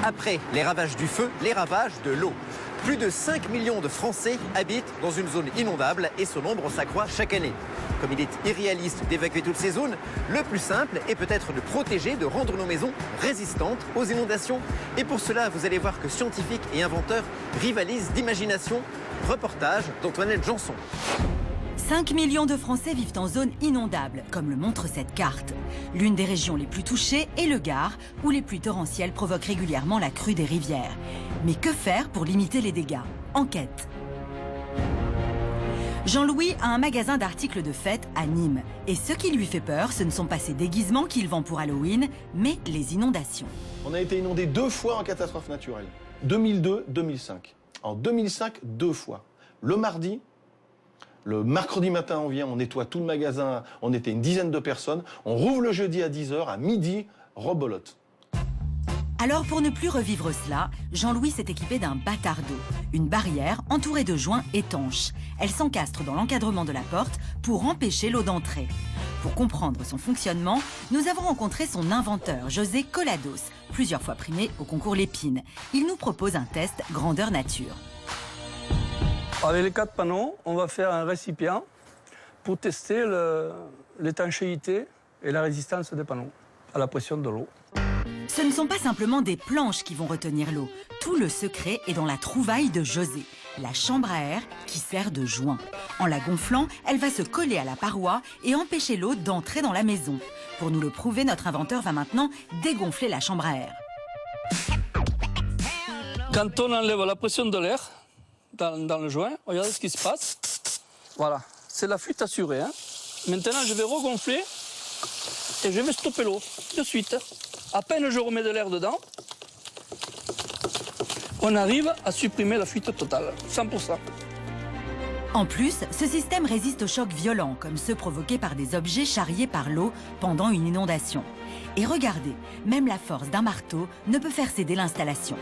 Après les ravages du feu, les ravages de l'eau. Plus de 5 millions de Français habitent dans une zone inondable et ce nombre s'accroît chaque année. Comme il est irréaliste d'évacuer toutes ces zones, le plus simple est peut-être de protéger, de rendre nos maisons résistantes aux inondations. Et pour cela, vous allez voir que scientifiques et inventeurs rivalisent d'imagination. Reportage d'Antoinette Janson. 5 millions de Français vivent en zone inondable, comme le montre cette carte. L'une des régions les plus touchées est le Gard, où les pluies torrentielles provoquent régulièrement la crue des rivières. Mais que faire pour limiter les dégâts? Enquête. Jean-Louis a un magasin d'articles de fête à Nîmes. Et ce qui lui fait peur, ce ne sont pas ses déguisements qu'il vend pour Halloween, mais les inondations. On a été inondé 2 fois en catastrophe naturelle. 2002, 2005. En 2005, 2 fois. Le mercredi matin, on vient, on nettoie tout le magasin, on était une dizaine de personnes. On rouvre le jeudi à 10h, à midi, rebolote. Alors pour ne plus revivre cela, Jean-Louis s'est équipé d'un bâtard d'eau, une barrière entourée de joints étanches. Elle s'encastre dans l'encadrement de la porte pour empêcher l'eau d'entrer. Pour comprendre son fonctionnement, nous avons rencontré son inventeur, José Colados, plusieurs fois primé au concours Lépine. Il nous propose un test grandeur nature. Avec les 4 panneaux, on va faire un récipient pour tester l'étanchéité et la résistance des panneaux à la pression de l'eau. Ce ne sont pas simplement des planches qui vont retenir l'eau. Tout le secret est dans la trouvaille de José, la chambre à air qui sert de joint. En la gonflant, elle va se coller à la paroi et empêcher l'eau d'entrer dans la maison. Pour nous le prouver, notre inventeur va maintenant dégonfler la chambre à air. Quand on enlève la pression de l'air dans le joint, regardez ce qui se passe. Voilà, c'est la fuite assurée. Hein. Maintenant, je vais regonfler et je vais stopper l'eau de suite. À peine je remets de l'air dedans, on arrive à supprimer la fuite totale, 100%. En plus, ce système résiste aux chocs violents, comme ceux provoqués par des objets charriés par l'eau pendant une inondation. Et regardez, même la force d'un marteau ne peut faire céder l'installation.